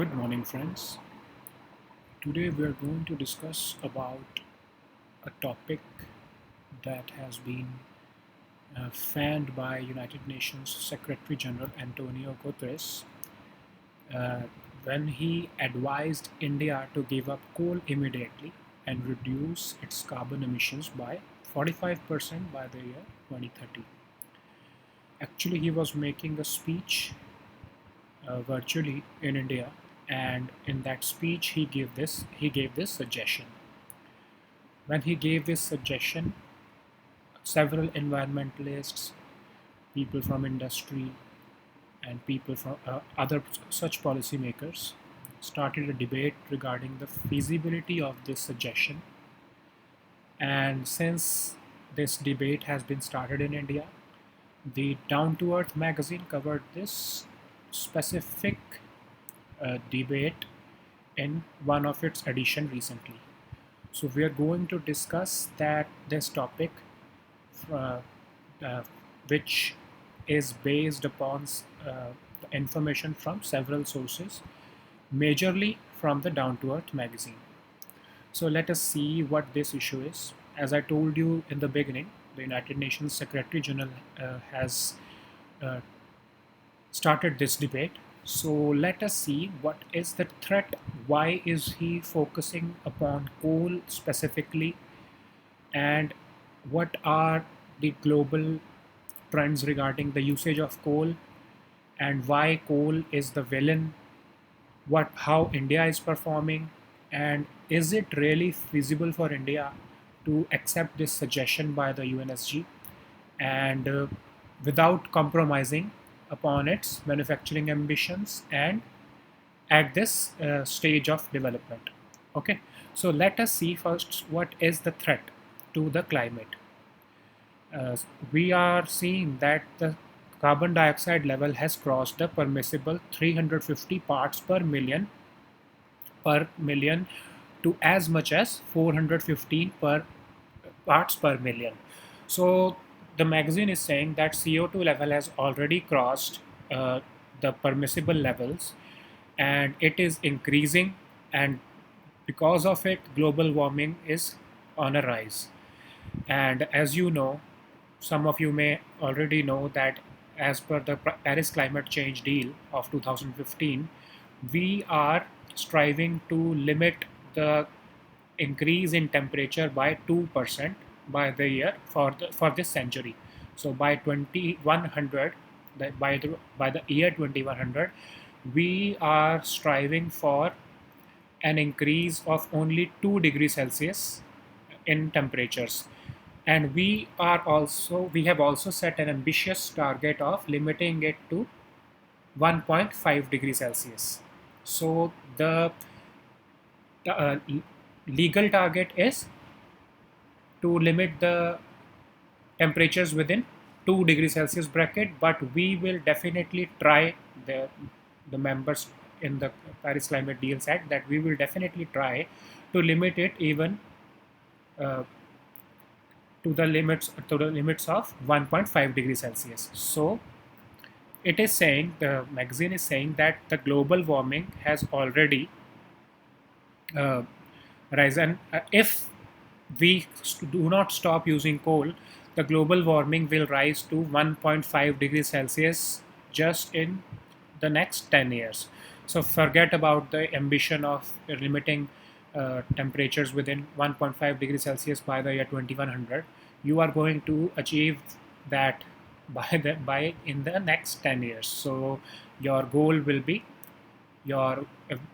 Good morning, friends. Today we are going to discuss about a topic that has been fanned by United Nations Secretary General Antonio Guterres uh, when he advised India to give up coal immediately and reduce its carbon emissions by 45% by the year 2030. Actually, he was making a speech virtually in India, and in that speech he gave this suggestion. When he gave this suggestion, several environmentalists, people from industry, and people from other such policymakers started a debate regarding the feasibility of this suggestion. And since this debate has been started in India, the Down to Earth magazine covered this specific debate in one of its edition recently. So we are going to discuss that this topic, uh, uh, which is based upon information from several sources, majorly from the Down to Earth magazine. So let us see what this issue is. As I told you in the beginning, the United Nations Secretary General has uh, started this debate. So let us see what is the threat. Why is he focusing upon coal specifically, and what are the global trends regarding the usage of coal, and why coal is the villain, what how India is performing, and is it really feasible for India to accept this suggestion by the UNSG and without compromising upon its manufacturing ambitions and at this stage of development. Okay, so let us see first what is the threat to the climate. uh, we are seeing that the carbon dioxide level has crossed the permissible 350 parts per million to as much as 415 per parts per million. So the magazine is saying that CO2 level has already crossed uh, the permissible levels, and it is increasing, and because of it global warming is on a rise. And as you know, some of you may already know that as per the Paris Climate Change Deal of 2015, we are striving to limit the increase in temperature by 2% by the year for this century. So by 2100, by the year 2100, we are striving for an increase of only 2 degrees Celsius in temperatures. And we have also set an ambitious target of limiting it to 1.5 degrees Celsius. So the legal target is to limit the temperatures within 2 degrees Celsius bracket, but we will definitely try, the members in the Paris Climate Deals Act, that we will definitely try to limit it even uh, to the limits of 1.5 degrees Celsius. So the magazine is saying that the global warming has already uh, risen. If we do not stop using coal, the global warming will rise to 1.5 degrees Celsius just in the next 10 years. So forget about the ambition of limiting temperatures within 1.5 degrees Celsius by the year 2100. You are going to achieve that by in the next 10 years. So your goal will be, your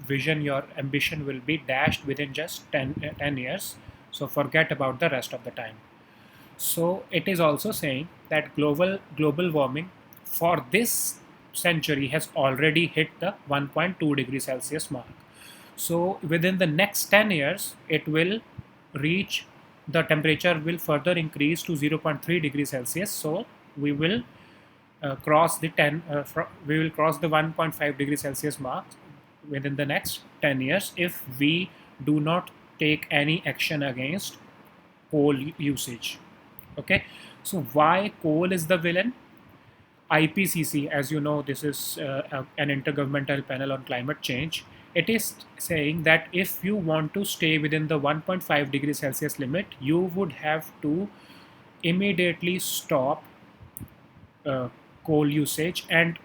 vision, your ambition will be dashed within just 10 years. So forget about the rest of the time. So it is also saying that global warming for this century has already hit the 1.2 degrees Celsius mark. So within the next 10 years, it will reach, the temperature will further increase to zero point 0.3 degrees Celsius. So we will we will cross the 1.5 degrees Celsius mark within the next 10 years if we do not take any action against coal usage. Okay, so why coal is the villain? IPCC, as you know, this is an intergovernmental panel on climate change, It is saying that if you want to stay within the 1.5 degrees Celsius limit, you would have to immediately stop coal usage, and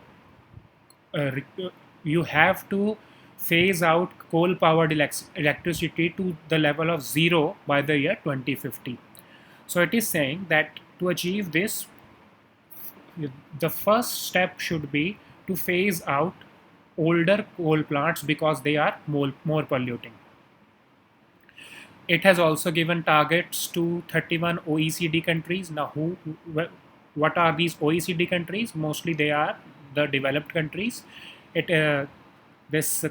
you have to phase out coal powered electricity to the level of zero by the year 2050. So it is saying that to achieve this, the first step should be to phase out older coal plants because they are more polluting. It has also given targets to 31 OECD countries. Now, what are these OECD countries? Mostly they are the developed countries. This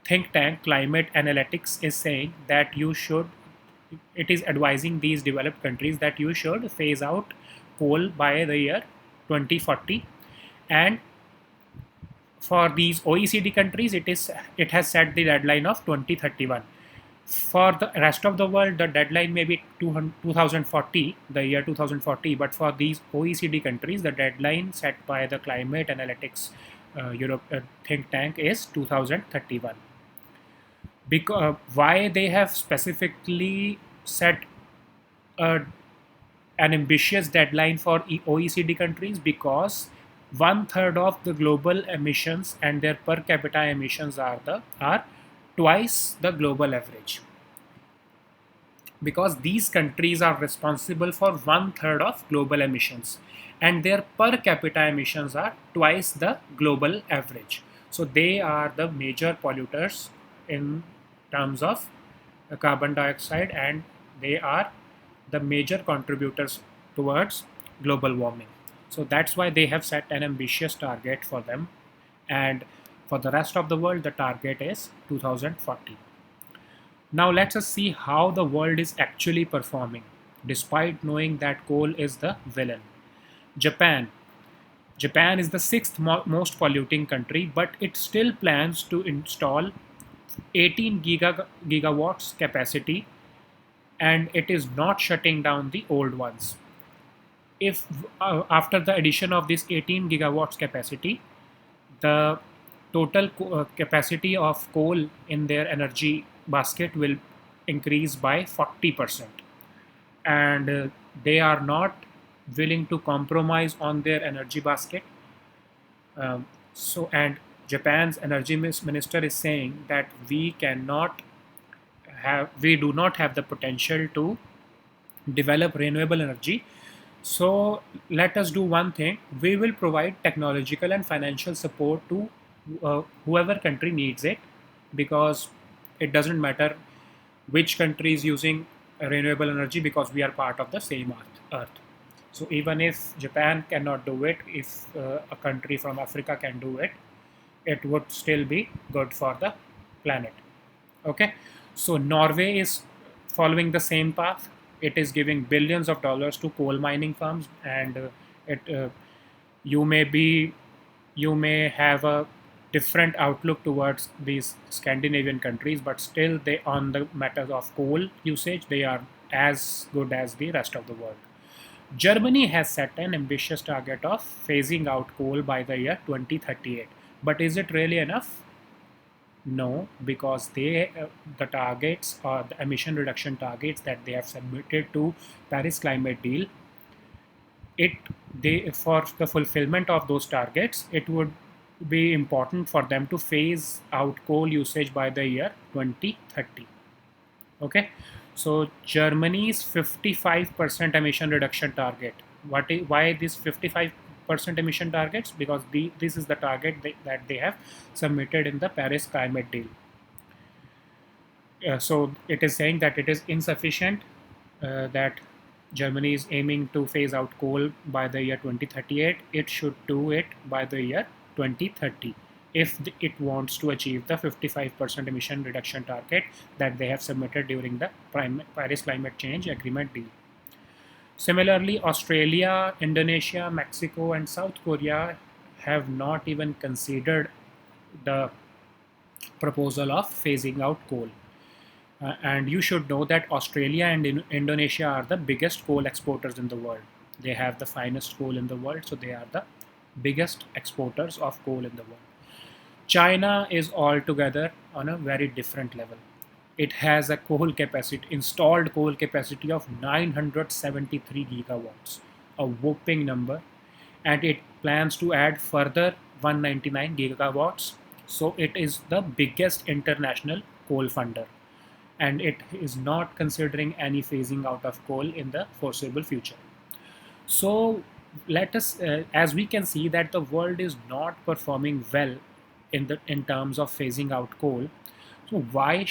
think tank Climate Analytics is saying that it is advising these developed countries that you should phase out coal by the year 2040. And for these OECD countries, it has set the deadline of 2031. For the rest of the world, the deadline may be 2040, the year 2040, but for these OECD countries, the deadline set by the Climate Analytics Europe think tank is 2031. Because why they have specifically set a, an ambitious deadline for OECD countries? Because one third of the global emissions and their per capita emissions are twice the global average, because these countries are responsible for one third of global emissions and their per capita emissions are twice the global average. So they are the major polluters in terms of carbon dioxide, and they are the major contributors towards global warming. So that's why they have set an ambitious target for them, and for the rest of the world the target is 2040. Now let us see how the world is actually performing despite knowing that coal is the villain. Japan. Japan is the sixth most polluting country, but it still plans to install 18 gigawatts capacity, and it is not shutting down the old ones. If after the addition of this 18 gigawatts capacity, the total capacity of coal in their energy basket will increase by 40%, and they are not willing to compromise on their energy basket. And Japan's energy minister is saying that we do not have the potential to develop renewable energy. So let us do one thing: we will provide technological and financial support to whoever country needs it, because it doesn't matter which country is using renewable energy, because we are part of the same earth. So even if Japan cannot do it, if a country from Africa can do it, it would still be good for the planet. Okay, so Norway is following the same path. It is giving billions of dollars to coal mining firms, and it you may have a different outlook towards these Scandinavian countries, but still they, on the matter of coal usage, they are as good as the rest of the world. Germany has set an ambitious target of phasing out coal by the year 2038. But is it really enough? No, because the targets, or the emission reduction targets that they have submitted to Paris Climate Deal, for the fulfillment of those targets, it would be important for them to phase out coal usage by the year 2030. Okay, so Germany's 55% emission reduction target. Why this 55% emission targets? Because this is the target that they have submitted in the Paris Climate Deal. So it is saying that it is insufficient, that Germany is aiming to phase out coal by the year 2038. It should do it by the year 2030 if it wants to achieve the 55% emission reduction target that they have submitted during the Paris Climate Change Agreement deal. Similarly, Australia, Indonesia, Mexico, and South Korea have not even considered the proposal of phasing out coal. And you should know that Australia and Indonesia are the biggest coal exporters in the world. They have the finest coal in the world, so they are the biggest exporters of coal in the world. China is altogether on a very different level. It has a coal capacity, installed coal capacity of 973 gigawatts, a whopping number, and it plans to add further 199 gigawatts. So it is the biggest international coal funder, and it is not considering any phasing out of coal in the foreseeable future. So let us, as we can see that the world is not performing well in terms of phasing out coal. So why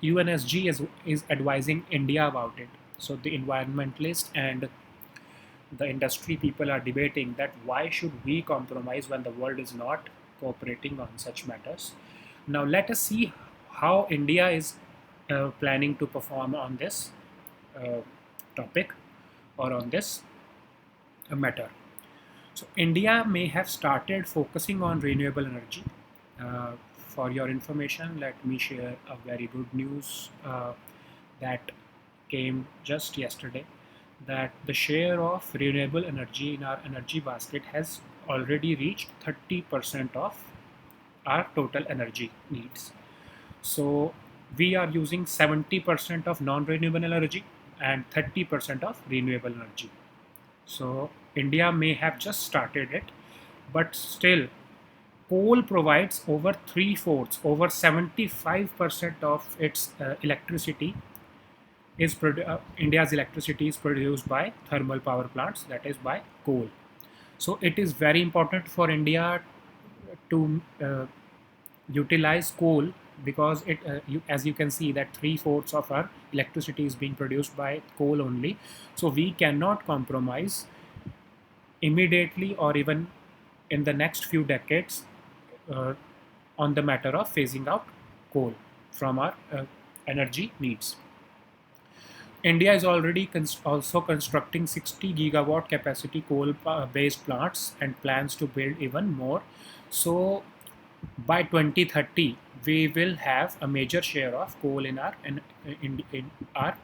UNSG is advising India about it? So the environmentalists and the industry people are debating that why should we compromise when the world is not cooperating on such matters. Now let us see how India is planning to perform on this uh, topic or on this matter. So India may have started focusing on renewable energy. Uh, for your information, let me share a very good news that came just yesterday, that the share of renewable energy in our energy basket has already reached 30% of our total energy needs. So we are using 70% of non-renewable energy and 30% of renewable energy. So India may have just started it, but still coal provides over three-fourths, over 75% of its electricity India's electricity is produced by thermal power plants, that is by coal. So it is very important for India to utilize coal because as you can see that three-fourths of our electricity is being produced by coal only. So we cannot compromise immediately or even in the next few decades uh, on the matter of phasing out coal from our energy needs. India is already also constructing 60 gigawatt capacity coal based plants and plans to build even more. So by 2030, we will have a major share of coal in our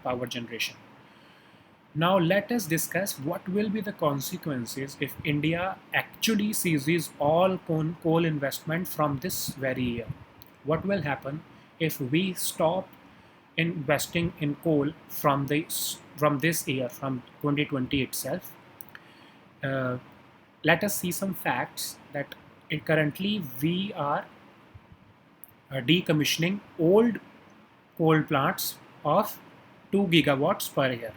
power generation. Now let us discuss what will be the consequences if India actually ceases all coal investment from this very year. What will happen if we stop investing in coal from this year, from 2020 itself? Uh, Let us see some facts that currently we are decommissioning old coal plants of 2 gigawatts per year.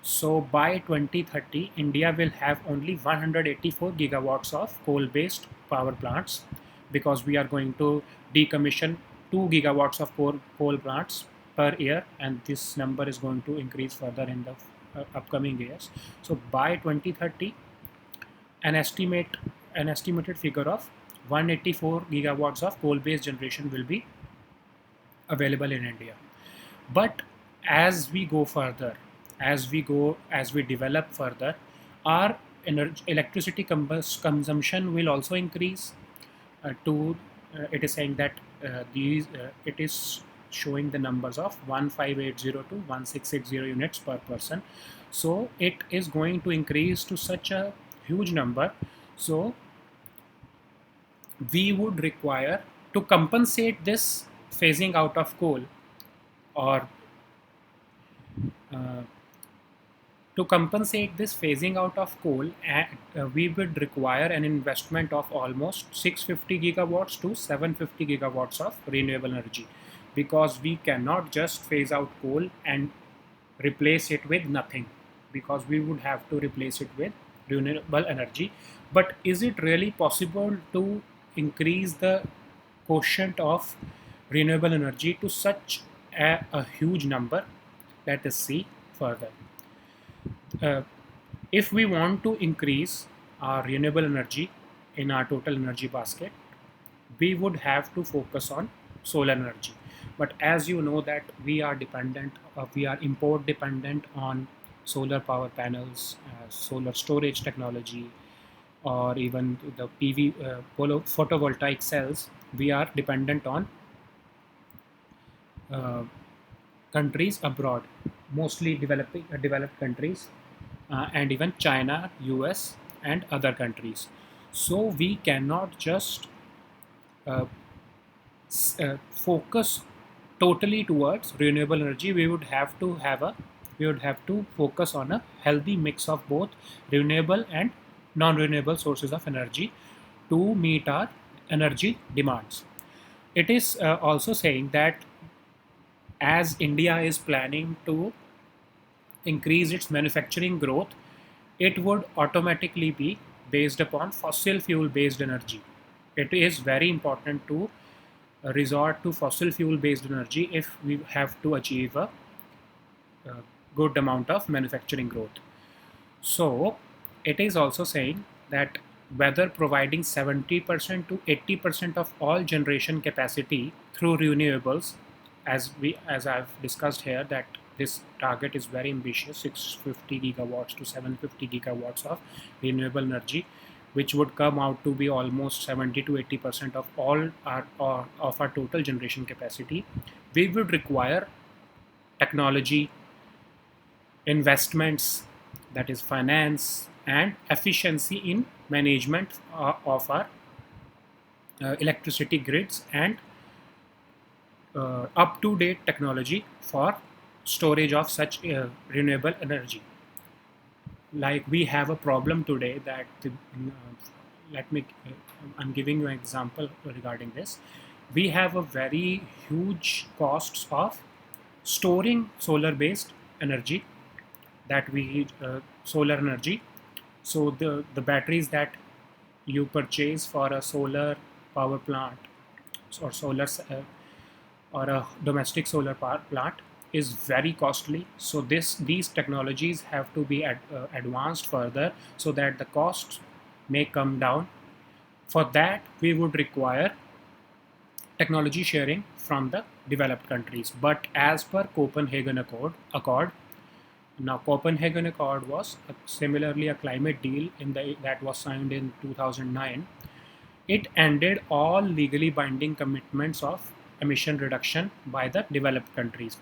So by 2030, India will have only 184 gigawatts of coal-based power plants because we are going to decommission 2 gigawatts of coal plants per year, and this number is going to increase further in the upcoming years. So by 2030, an estimate an estimated figure of 184 gigawatts of coal-based generation will be available in India. But as we go further, as we develop further, our electricity consumption will also increase. To It is saying that it is showing the numbers of 1580 to 1660 units per person. So it is going to increase to such a huge number. So we would require to compensate this phasing out of coal, or uh, to compensate this phasing out of coal, we would require an investment of almost 650 gigawatts to 750 gigawatts of renewable energy, because we cannot just phase out coal and replace it with nothing, because we would have to replace it with renewable energy. But is it really possible to increase the quotient of renewable energy to such a huge number? Let us see further. Uh, if we want to increase our renewable energy in our total energy basket, we would have to focus on solar energy. But as you know that we are import dependent on solar power panels, solar storage technology, or even the PV photovoltaic cells. We are dependent on uh, countries abroad, mostly developed countries, and even China, US, and other countries. So we cannot just uh, focus totally towards renewable energy. We would have to focus on a healthy mix of both renewable and non-renewable sources of energy to meet our energy demands. It is also saying that as India is planning to increase its manufacturing growth, it would automatically be based upon fossil fuel based energy. It is very important to resort to fossil fuel based energy if we have to achieve a good amount of manufacturing growth. So, it is also saying that whether providing 70% to 80% of all generation capacity through renewables, as I've discussed here, that this target is very ambitious, 650 gigawatts to 750 gigawatts of renewable energy, which would come out to be almost 70 to 80% of all of our total generation capacity. We would require technology, investments, that is finance, and efficiency in management of our electricity grids, and up-to-date technology for storage of such renewable energy. Like we have a problem today that let me I'm giving you an example regarding this. We have a very huge costs of storing solar based energy, that we solar energy. So the batteries that you purchase for a solar power plant or or a domestic solar power plant is very costly. So these technologies have to be advanced further so that the costs may come down. For that, we would require technology sharing from the developed countries. But as per Copenhagen Accord, now Copenhagen Accord was similarly a climate deal that was signed in 2009. It ended all legally binding commitments of emission reduction by the developed countries.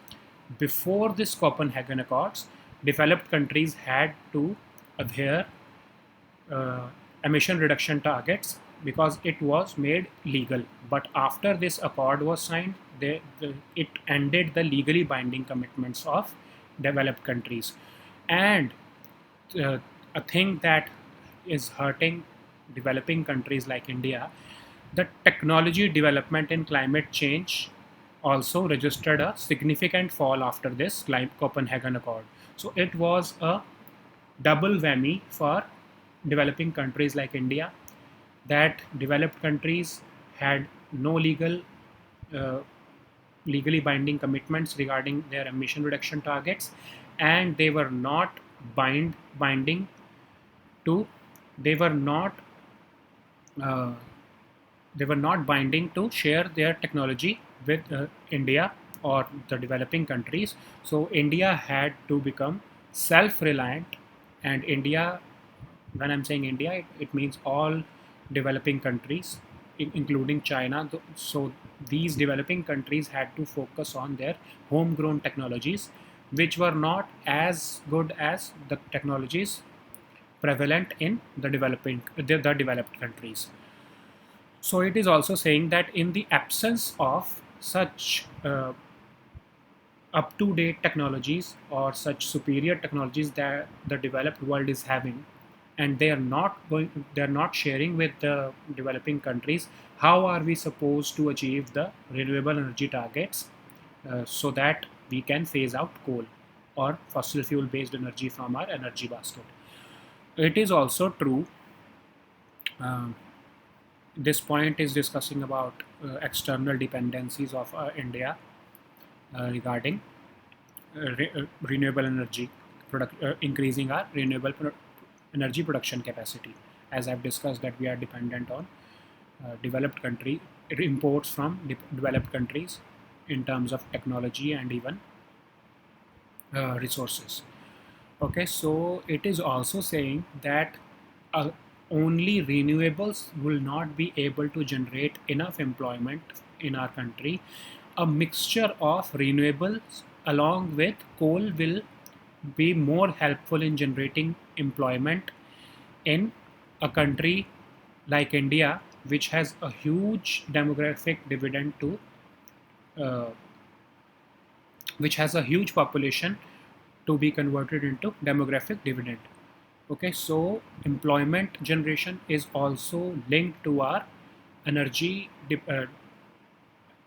Before this Copenhagen Accords, developed countries had to adhere uh, emission reduction targets because it was made legal. But after this accord was signed, it ended the legally binding commitments of developed countries. And uh, a thing that is hurting developing countries like India, the technology development in climate change also registered a significant fall after this Copenhagen Accord. So it was a double whammy for developing countries like India, that developed countries had no uh, legally binding commitments regarding their emission reduction targets, and binding to they were not uh, they were not binding to share their technology with India or the developing countries. So India had to become self-reliant, and India, when I'm saying India, it means all developing countries, including China. So these developing countries had to focus on their homegrown technologies, which were not as good as the technologies prevalent in the developed countries. So it is also saying that in the absence of such up-to-date technologies or such superior technologies that the developed world is having, and they're not sharing with the developing countries, how are we supposed to achieve the renewable energy targets so that we can phase out coal or fossil fuel based energy from our energy basket? It is also true, um, this point is discussing about external dependencies of India regarding renewable energy increasing our energy production capacity. As I've discussed, that we are dependent on developed country imports from developed countries in terms of technology and even resources. Okay, so it is also saying that uh, only renewables will not be able to generate enough employment in our country. A mixture of renewables along with coal will be more helpful in generating employment in a country like India, which has a huge demographic dividend to, uh, which has a huge population to be converted into demographic dividend. Okay, so employment generation is also linked to our energy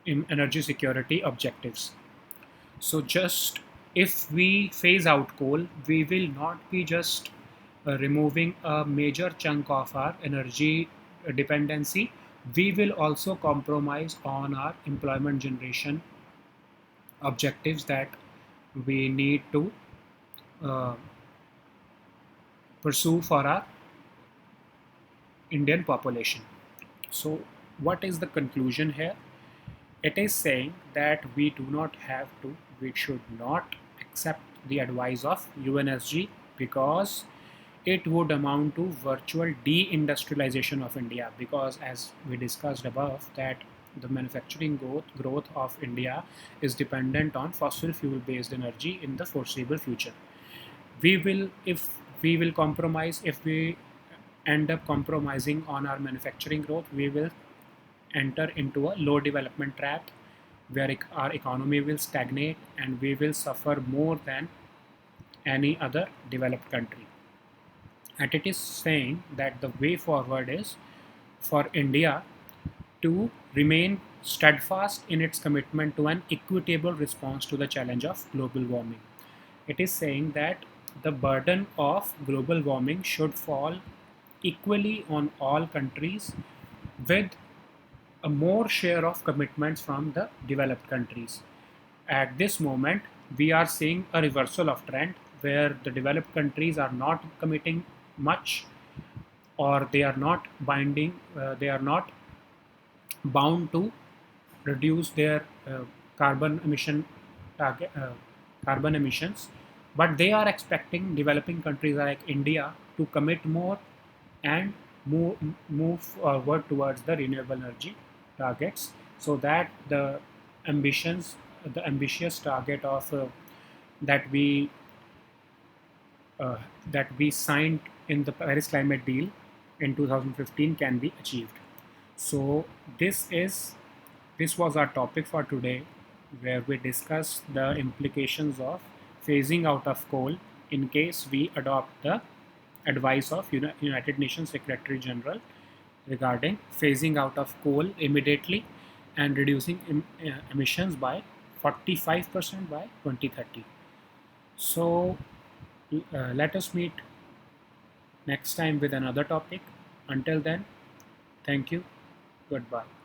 energy security objectives. So just if we phase out coal, we will not be just removing a major chunk of our energy dependency. We will also compromise on our employment generation objectives that we need to uh, pursue for our Indian population. So, what is the conclusion here? It is saying that we do not have to, we should not accept the advice of UNSG because it would amount to virtual deindustrialization of India. Because, as we discussed above, that the manufacturing growth of India is dependent on fossil fuel based energy in the foreseeable future. We will, if we will compromise, if we end up compromising on our manufacturing growth, we will enter into a low development trap where our economy will stagnate and we will suffer more than any other developed country. And it is saying that the way forward is for India to remain steadfast in its commitment to an equitable response to the challenge of global warming. It is saying that the burden of global warming should fall equally on all countries with a more share of commitments from the developed countries. At this moment, we are seeing a reversal of trend where the developed countries are not committing much, or they are not they are not bound to reduce their carbon emission target, carbon emissions, but they are expecting developing countries like India to commit more and move forward towards the renewable energy targets, so that the ambitious target of that we uh, that we signed in the Paris Climate Deal in 2015 can be achieved. So this was our topic for today, where we discussed the implications of phasing out of coal in case we adopt the advice of United Nations Secretary General regarding phasing out of coal immediately and reducing emissions by 45% by 2030. So let us meet next time with another topic. Until then, thank you. Goodbye.